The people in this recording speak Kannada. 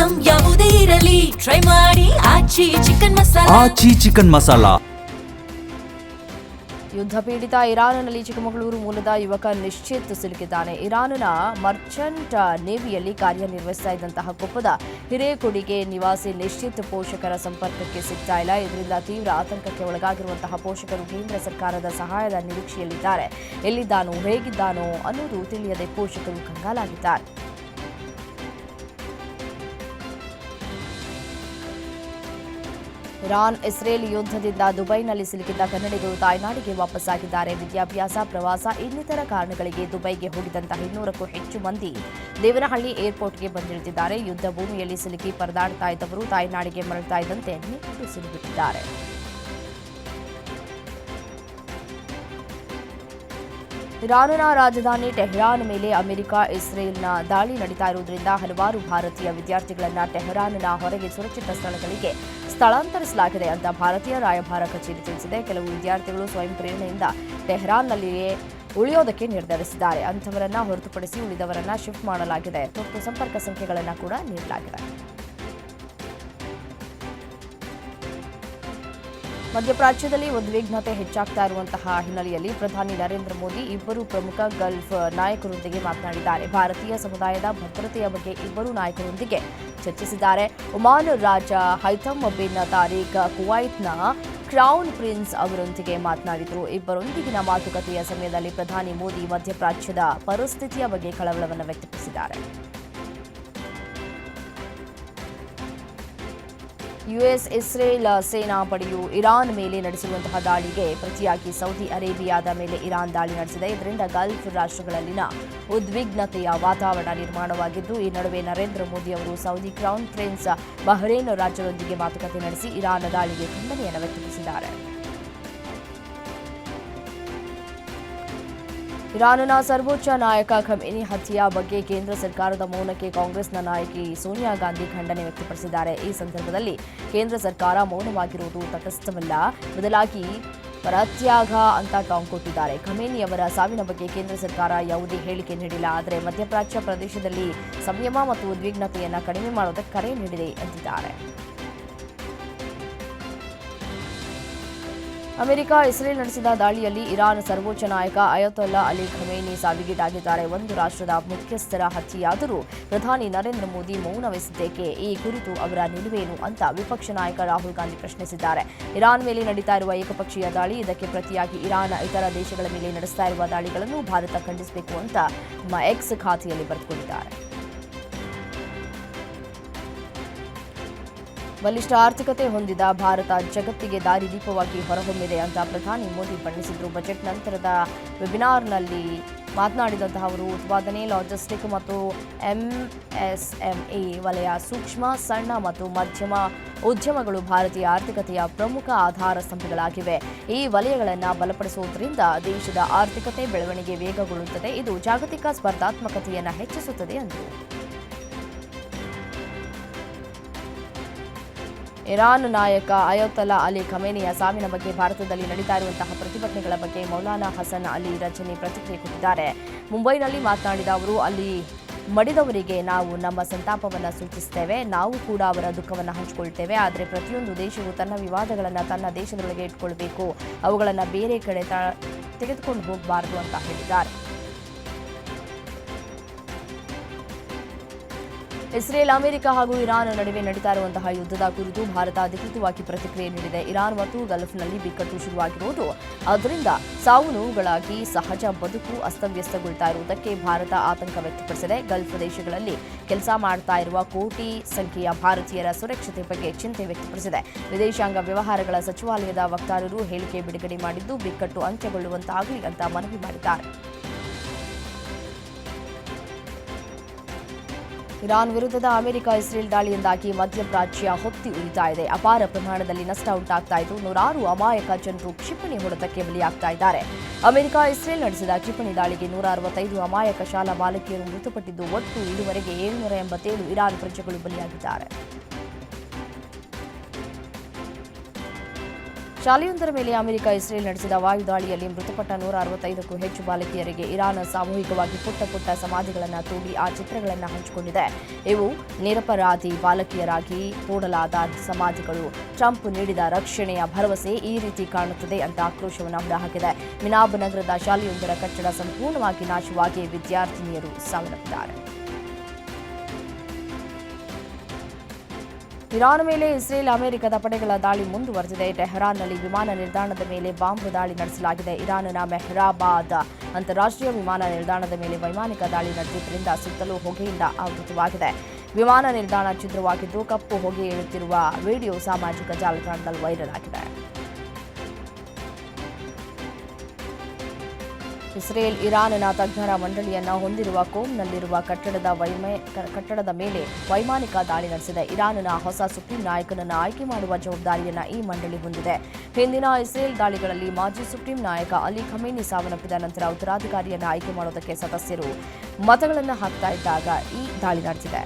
ಐಟಂ ಯಾವುದೇ ಇರಲಿ ಟ್ರೈ ಮಾಡಿ ಆಚಿ ಚಿಕನ್ ಮಸಾಲಾ. ಯುದ್ಧ ಪೀಡಿತ ಇರಾನ್ನಲ್ಲಿ ಚಿಕ್ಕಮಗಳೂರು ಮೂಲದ ಯುವಕ ನಿಶ್ಚಿತ್ ಸಿಲುಕಿದ್ದಾನೆ. ಇರಾನ್ನ ಮರ್ಚೆಂಟ್ ನೇವಿಯಲ್ಲಿ ಕಾರ್ಯನಿರ್ವಹಿಸ್ತಾ ಇದ್ದಂತಹ ಕೊಪ್ಪದ ಹಿರೇಕೊಡಿಗೆ ನಿವಾಸಿ ನಿಶ್ಚಿತ್ ಪೋಷಕರ ಸಂಪರ್ಕಕ್ಕೆ ಸಿಗ್ತಾ ಇಲ್ಲ. ಇದರಿಂದ ತೀವ್ರ ಆತಂಕಕ್ಕೆ ಒಳಗಾಗಿರುವಂತಹ ಪೋಷಕರು ಕೇಂದ್ರ ಸರ್ಕಾರದ ಸಹಾಯದ ನಿರೀಕ್ಷೆಯಲ್ಲಿದ್ದಾರೆ. ಎಲ್ಲಿದ್ದಾನೋ ಹೇಗಿದ್ದಾನೋ ಅನ್ನೋದು ತಿಳಿಯದೆ ಪೋಷಕರು ಕಂಗಾಲಾಗಿದ್ದಾರೆ. ಇರಾನ್ ಇಸ್ರೇಲ್ ಯುದ್ಧದಿಂದ ದುಬೈನಲ್ಲಿ ಸಿಲುಕಿದ್ದ ಕನ್ನಡಿಗರು ತಾಯ್ನಾಡಿಗೆ ವಾಪಸ್ಸಾಗಿದ್ದಾರೆ. ವಿದ್ಯಾಭ್ಯಾಸ, ಪ್ರವಾಸ ಇನ್ನಿತರ ಕಾರಣಗಳಿಗೆ ದುಬೈಗೆ ಹೋಗಿದ್ದಂತಹ 200ಕ್ಕೂ ಹೆಚ್ಚು ಮಂದಿ ದೇವನಹಳ್ಳಿ ಏರ್ಪೋರ್ಟ್ಗೆ ಬಂದಿಳಿದಿದ್ದಾರೆ. ಯುದ್ಧ ಭೂಮಿಯಲ್ಲಿ ಸಿಲುಕಿ ಪರದಾಡ್ತಾ ಇದ್ದವರು ತಾಯ್ನಾಡಿಗೆ ಮರಳುತ್ತಾ ಇದ್ದಂತೆ ನಿಂತು ಸಿಲುಕಿದ್ದಾರೆ. ಇರಾನ್ನ ರಾಜಧಾನಿ ಟೆಹರಾನ್ ಮೇಲೆ ಅಮೆರಿಕ ಇಸ್ರೇಲ್ನ ದಾಳಿ ನಡೀತಾ ಇರುವುದರಿಂದ ಹಲವಾರು ಭಾರತೀಯ ವಿದ್ಯಾರ್ಥಿಗಳನ್ನು ಟೆಹರಾನ್ನ ಹೊರಗೆ ಸುರಕ್ಷಿತ ಸ್ಥಳಗಳಿಗೆ ಸ್ಥಳಾಂತರಿಸಲಾಗಿದೆ ಅಂತ ಭಾರತೀಯ ರಾಯಭಾರ ಕಚೇರಿ ತಿಳಿಸಿದೆ. ಕೆಲವು ವಿದ್ಯಾರ್ಥಿಗಳು ಸ್ವಯಂ ಪ್ರೇರಣೆಯಿಂದ ಟೆಹರಾನ್ನಲ್ಲಿಯೇ ಉಳಿಯೋದಕ್ಕೆ ನಿರ್ಧರಿಸಿದ್ದಾರೆ. ಅಂಥವರನ್ನ ಹೊರತುಪಡಿಸಿ ಉಳಿದವರನ್ನ ಶಿಫ್ಟ್ ಮಾಡಲಾಗಿದೆ. ತುರ್ತು ಸಂಪರ್ಕ ಸಂಖ್ಯೆಗಳನ್ನು ಕೂಡ ನೀಡಲಾಗಿದೆ. ಮಧ್ಯಪ್ರಾಚ್ಯದಲ್ಲಿ ಉದ್ವಿಗ್ನತೆ ಹೆಚ್ಚಾಗ್ತಾ ಇರುವಂತಹ ಹಿನ್ನೆಲೆಯಲ್ಲಿ ಪ್ರಧಾನಿ ನರೇಂದ್ರ ಮೋದಿ ಇಬ್ಬರು ಪ್ರಮುಖ ಗಲ್ಫ್ ನಾಯಕರೊಂದಿಗೆ ಮಾತನಾಡಿದ್ದಾರೆ. ಭಾರತೀಯ ಸಮುದಾಯದ ಭದ್ರತೆಯ ಬಗ್ಗೆ ಇಬ್ಬರು ನಾಯಕರೊಂದಿಗೆ ಚರ್ಚಿಸಿದ್ದಾರೆ. ಒಮಾನ್ ರಾಜ ಹೈಥಮ್ ಬಿನ್ ತಾರಿಕ್ ಕುವೈತ್ನ ಕ್ರೌನ್ ಪ್ರಿನ್ಸ್ ಅವರೊಂದಿಗೆ ಮಾತನಾಡಿದರು. ಇಬ್ಬರೊಂದಿಗಿನ ಮಾತುಕತೆಯ ಸಮಯದಲ್ಲಿ ಪ್ರಧಾನಿ ಮೋದಿ ಮಧ್ಯಪ್ರಾಚ್ಯದ ಪರಿಸ್ಥಿತಿಯ ಬಗ್ಗೆ ಕಳವಳವನ್ನು ವ್ಯಕ್ತಪಡಿಸಿದ್ದಾರೆ. ಯುಎಸ್ ಇಸ್ರೇಲ್ ಸೇನಾ ಪಡೆಯು ಇರಾನ್ ಮೇಲೆ ನಡೆಸಿರುವಂತಹ ದಾಳಿಗೆ ಪ್ರತಿಯಾಗಿ ಸೌದಿ ಅರೇಬಿಯಾದ ಮೇಲೆ ಇರಾನ್ ದಾಳಿ ನಡೆಸಿದೆ. ಇದರಿಂದ ಗಲ್ಫ್ ರಾಷ್ಟ್ರಗಳಲ್ಲಿನ ಉದ್ವಿಗ್ನತೆಯ ವಾತಾವರಣ ನಿರ್ಮಾಣವಾಗಿದ್ದು, ಈ ನಡುವೆ ನರೇಂದ್ರ ಮೋದಿ ಅವರು ಸೌದಿ ಕ್ರೌನ್ ಪ್ರಿನ್ಸ್ ಬಹ್ರೇನ್ ರಾಜ್ಯದೊಂದಿಗೆ ಮಾತುಕತೆ ನಡೆಸಿ ಇರಾನ್ ದಾಳಿಗೆ ಖಂಡನೆಯನ್ನು ವ್ಯಕ್ತಪಡಿಸಿದ್ದಾರೆ. ಇರಾನ್ನ ಸರ್ವೋಚ್ಚ ನಾಯಕ ಖಮೇನಿ ಹತ್ಯೆಯ ಬಗ್ಗೆ ಕೇಂದ್ರ ಸರ್ಕಾರದ ಮೌನಕ್ಕೆ ಕಾಂಗ್ರೆಸ್ನ ನಾಯಕಿ ಸೋನಿಯಾ ಗಾಂಧಿ ಖಂಡನೆ ವ್ಯಕ್ತಪಡಿಸಿದ್ದಾರೆ. ಈ ಸಂದರ್ಭದಲ್ಲಿ ಕೇಂದ್ರ ಸರ್ಕಾರ ಮೌನವಾಗಿರುವುದು ತಟಸ್ಥವಲ್ಲ, ಬದಲಾಗಿ ಪರತ್ಯಾಗ ಅಂತ ಟಾಂಗ್ ಕೊಟ್ಟಿದ್ದಾರೆ. ಖಮೇನಿ ಅವರ ಸಾವಿನ ಬಗ್ಗೆ ಕೇಂದ್ರ ಸರ್ಕಾರ ಯಾವುದೇ ಹೇಳಿಕೆ ನೀಡಿಲ್ಲ. ಆದರೆ ಮಧ್ಯಪ್ರಾಚ್ಯ ಪ್ರದೇಶದಲ್ಲಿ ಸಂಯಮ ಮತ್ತು ಉದ್ವಿಗ್ನತೆಯನ್ನು ಕಡಿಮೆ ಮಾಡುವುದಕ್ಕೆ ಕರೆ ನೀಡಿದೆ ಎಂದಿದ್ದಾರೆ. ಅಮೆರಿಕ ಇಸ್ರೇಲ್ ನಡೆಸಿದ ದಾಳಿಯಲ್ಲಿ ಇರಾನ್ ಸರ್ವೋಚ್ಚ ನಾಯಕ ಅಯತೊಲ್ಲಾ ಅಲಿ ಖಮೇನಿ ಸಾವಿಗೀಡಾಗಿದ್ದಾರೆ. ಒಂದು ರಾಷ್ಟ್ರದ ಮುಖ್ಯಸ್ಥರ ಹತ್ಯೆಯಾದರೂ ಪ್ರಧಾನಿ ನರೇಂದ್ರ ಮೋದಿ ಮೌನವಹಿಸಿದ್ದೇಕೆ? ಈ ಕುರಿತು ಅವರ ನಿಲುವೇನು ಅಂತ ವಿಪಕ್ಷ ನಾಯಕ ರಾಹುಲ್ ಗಾಂಧಿ ಪ್ರಶ್ನಿಸಿದ್ದಾರೆ. ಇರಾನ್ ಮೇಲೆ ನಡೀತಾ ಇರುವ ಏಕಪಕ್ಷೀಯ ದಾಳಿ, ಇದಕ್ಕೆ ಪ್ರತಿಯಾಗಿ ಇರಾನ್ ಇತರ ದೇಶಗಳ ಮೇಲೆ ನಡೆಸ್ತಾ ಇರುವ ದಾಳಿಗಳನ್ನು ಭಾರತ ಖಂಡಿಸಬೇಕು ಅಂತ ತಮ್ಮ ಎಕ್ಸ್ ಖಾತೆಯಲ್ಲಿ ಬರೆದುಕೊಂಡಿದ್ದಾರೆ. ಬಲಿಷ್ಠ ಆರ್ಥಿಕತೆ ಹೊಂದಿದ ಭಾರತ ಜಗತ್ತಿಗೆ ದಾರಿದೀಪವಾಗಿ ಹೊರಹೊಮ್ಮಿದೆ ಅಂತ ಪ್ರಧಾನಿ ಮೋದಿ ಬಣ್ಣಿಸಿದರು. ಬಜೆಟ್ ನಂತರದ ವೆಬಿನಾರ್ನಲ್ಲಿ ಮಾತನಾಡಿದಂತಹ ಅವರು ಉತ್ಪಾದನೆ, ಲಾಜಿಸ್ಟಿಕ್ ಮತ್ತು ಎಂಎಸ್ಎಂಇ ವಲಯ, ಸೂಕ್ಷ್ಮ, ಸಣ್ಣ ಮತ್ತು ಮಧ್ಯಮ ಉದ್ಯಮಗಳು ಭಾರತೀಯ ಆರ್ಥಿಕತೆಯ ಪ್ರಮುಖ ಆಧಾರ ಸ್ತಂಭಗಳಾಗಿವೆ. ಈ ವಲಯಗಳನ್ನು ಬಲಪಡಿಸುವುದರಿಂದ ದೇಶದ ಆರ್ಥಿಕತೆ ಬೆಳವಣಿಗೆ ವೇಗಗೊಳ್ಳುತ್ತದೆ. ಇದು ಜಾಗತಿಕ ಸ್ಪರ್ಧಾತ್ಮಕತೆಯನ್ನು ಹೆಚ್ಚಿಸುತ್ತದೆ ಎಂದರು. ಇರಾನ್ ನಾಯಕ ಅಯತೊಲ್ಲಾ ಅಲಿ ಖಮೇನಿಯ ಸಾವಿನ ಬಗ್ಗೆ ಭಾರತದಲ್ಲಿ ನಡೀತಾ ಇರುವಂತಹ ಪ್ರತಿಭಟನೆಗಳ ಬಗ್ಗೆ ಮೌಲಾನಾ ಹಸನ್ ಅಲಿ ರಜನಿ ಪ್ರತಿಕ್ರಿಯೆ ಕೊಟ್ಟಿದ್ದಾರೆ. ಮುಂಬೈನಲ್ಲಿ ಮಾತನಾಡಿದ ಅವರು, ಅಲ್ಲಿ ಮಡಿದವರಿಗೆ ನಾವು ನಮ್ಮ ಸಂತಾಪವನ್ನು ಸೂಚಿಸುತ್ತೇವೆ. ನಾವು ಕೂಡ ಅವರ ದುಃಖವನ್ನು ಹಂಚಿಕೊಳ್ತೇವೆ. ಆದರೆ ಪ್ರತಿಯೊಂದು ದೇಶವು ತನ್ನ ವಿವಾದಗಳನ್ನು ತನ್ನ ದೇಶದೊಳಗೆ ಇಟ್ಕೊಳ್ಬೇಕು, ಅವುಗಳನ್ನು ಬೇರೆ ಕಡೆ ತೆಗೆದುಕೊಂಡು ಹೋಗಬಾರದು ಅಂತ ಹೇಳಿದ್ದಾರೆ. ಇಸ್ರೇಲ್, ಅಮೆರಿಕ ಹಾಗೂ ಇರಾನ್ ನಡುವೆ ನಡೀತಾ ಇರುವಂತಹ ಯುದ್ಧದ ಕುರಿತು ಭಾರತ ಅಧಿಕೃತವಾಗಿ ಪ್ರತಿಕ್ರಿಯೆ ನೀಡಿದೆ. ಇರಾನ್ ಮತ್ತು ಗಲ್ಫ್ನಲ್ಲಿ ಬಿಕ್ಕಟ್ಟು ಶುರುವಾಗಿರುವುದು, ಅದರಿಂದ ಸಾವು ನೋವುಗಳಾಗಿ ಸಹಜ ಬದುಕು ಅಸ್ತವ್ಯಸ್ತಗೊಳ್ತಾ ಇರುವುದಕ್ಕೆ ಭಾರತ ಆತಂಕ ವ್ಯಕ್ತಪಡಿಸಿದೆ. ಗಲ್ಫ್ ದೇಶಗಳಲ್ಲಿ ಕೆಲಸ ಮಾಡ್ತಾ ಇರುವ ಕೋಟಿ ಸಂಖ್ಯೆಯ ಭಾರತೀಯರ ಸುರಕ್ಷತೆ ಬಗ್ಗೆ ಚಿಂತೆ ವ್ಯಕ್ತಪಡಿಸಿದೆ. ವಿದೇಶಾಂಗ ವ್ಯವಹಾರಗಳ ಸಚಿವಾಲಯದ ವಕ್ತಾರರು ಹೇಳಿಕೆ ಬಿಡುಗಡೆ ಮಾಡಿದ್ದು, ಬಿಕ್ಕಟ್ಟು ಅಂತ್ಯಗೊಳ್ಳುವಂತಾಗಲಿ ಅಂತ ಮನವಿ ಮಾಡಿದ್ದಾರೆ. ಇರಾನ್ ವಿರುದ್ಧದ ಅಮೆರಿಕ ಇಸ್ರೇಲ್ ದಾಳಿಯಿಂದಾಗಿ ಮಧ್ಯಪ್ರಾಚ್ಯ ಹೊತ್ತಿ ಉರಿತಾ ಇದೆ. ಅಪಾರ ಪ್ರಮಾಣದಲ್ಲಿ ನಷ್ಟ ಉಂಟಾಗ್ತಾ ಇದ್ದು, ನೂರಾರು ಅಮಾಯಕ ಜನರು ಕ್ಷಿಪಣಿ ಹೊಡೆತಕ್ಕೆ ಬಲಿಯಾಗ್ತಾ ಇದ್ದಾರೆ. ಅಮೆರಿಕ ಇಸ್ರೇಲ್ ನಡೆಸಿದ ಕ್ಷಿಪಣಿ ದಾಳಿಗೆ 165 ಅಮಾಯಕ ಶಾಲಾ ಬಾಲಕಿಯರು ಮೃತಪಟ್ಟಿದ್ದು, ಒಟ್ಟು ಇದುವರೆಗೆ 787 ಇರಾನ್ ಪ್ರಜೆಗಳು ಬಲಿಯಾಗಿದ್ದಾರೆ. ಶಾಲೆಯೊಂದರ ಮೇಲೆ ಅಮೆರಿಕ ಇಸ್ರೇಲ್ ನಡೆಸಿದ ವಾಯುದಾಳಿಯಲ್ಲಿ ಮೃತಪಟ್ಟ 165ಕ್ಕೂ ಹೆಚ್ಚು ಬಾಲಕಿಯರಿಗೆ ಇರಾನ್ ಸಾಮೂಹಿಕವಾಗಿ ಪುಟ್ಟ ಸಮಾಧಿಗಳನ್ನು ತೋಡಿ ಆ ಚಿತ್ರಗಳನ್ನು ಹಂಚಿಕೊಂಡಿದೆ. ಇವು ನಿರಪರಾಧಿ ಬಾಲಕಿಯರಾಗಿ ತೋಡಲಾದ ಸಮಾಧಿಗಳು. ಟ್ರಂಪ್ ನೀಡಿದ ರಕ್ಷಣೆಯ ಭರವಸೆ ಈ ರೀತಿ ಕಾಣುತ್ತದೆ ಅಂತ ಆಕ್ರೋಶವನ್ನು ಹೊರಹಾಕಿದೆ. ಮಿನಾಬ್ ನಗರದ ಶಾಲೆಯೊಂದರ ಕಟ್ಟಡ ಸಂಪೂರ್ಣವಾಗಿ ನಾಶವಾಗಿ ವಿದ್ಯಾರ್ಥಿನಿಯರು ಸಾವನ್ನಪ್ಪಿದ್ದಾರೆ. ಇರಾನ್ ಮೇಲೆ ಇಸ್ರೇಲ್ ಅಮೆರಿಕದ ಪಡೆಗಳ ದಾಳಿ ಮುಂದುವರೆದಿದೆ. ಟೆಹರಾನ್ನಲ್ಲಿ ವಿಮಾನ ನಿಲ್ದಾಣದ ಮೇಲೆ ಬಾಂಬ್ ದಾಳಿ ನಡೆಸಲಾಗಿದೆ. ಇರಾನ್ನ ಮೆಹ್ರಾಬಾದ್ ಅಂತಾರಾಷ್ಟ್ರೀಯ ವಿಮಾನ ನಿಲ್ದಾಣದ ಮೇಲೆ ವೈಮಾನಿಕ ದಾಳಿ ನಡೆದಿದ್ದರಿಂದ ಸುತ್ತಲೂ ಹೊಗೆಯಿಂದ ಆವೃತವಾಗಿದೆ. ವಿಮಾನ ನಿಲ್ದಾಣ ಛಿದ್ರವಾಗಿದ್ದು ಕಪ್ಪು ಹೊಗೆ ಏಳುತ್ತಿರುವ ವಿಡಿಯೋ ಸಾಮಾಜಿಕ ಜಾಲತಾಣದಲ್ಲಿ ವೈರಲ್ ಆಗಿದೆ. ಇಸ್ರೇಲ್ ಇರಾನ್ನ ತಜ್ಞರ ಮಂಡಳಿಯನ್ನು ಹೊಂದಿರುವ ಕೋಮ್ನಲ್ಲಿರುವ ಕಟ್ಟಡದ ಮೇಲೆ ವೈಮಾನಿಕ ದಾಳಿ ನಡೆಸಿದೆ. ಇರಾನ್ನ ಹೊಸ ಸುಪ್ರೀಂ ನಾಯಕನನ್ನು ಆಯ್ಕೆ ಮಾಡುವ ಜವಾಬ್ದಾರಿಯನ್ನು ಈ ಮಂಡಳಿ ಹೊಂದಿದೆ. ಹಿಂದಿನ ಇಸ್ರೇಲ್ ದಾಳಿಗಳಲ್ಲಿ ಮಾಜಿ ಸುಪ್ರೀಂ ನಾಯಕ ಅಲಿ ಖಮೇನಿ ಸಾವನ್ನಪ್ಪಿದ ನಂತರ ಉತ್ತರಾಧಿಕಾರಿಯನ್ನು ಆಯ್ಕೆ ಮಾಡುವುದಕ್ಕೆ ಸದಸ್ಯರು ಮತಗಳನ್ನು ಹಾಕ್ತಾ ಇದ್ದಾಗ ಈ ದಾಳಿ ನಡೆದಿದೆ.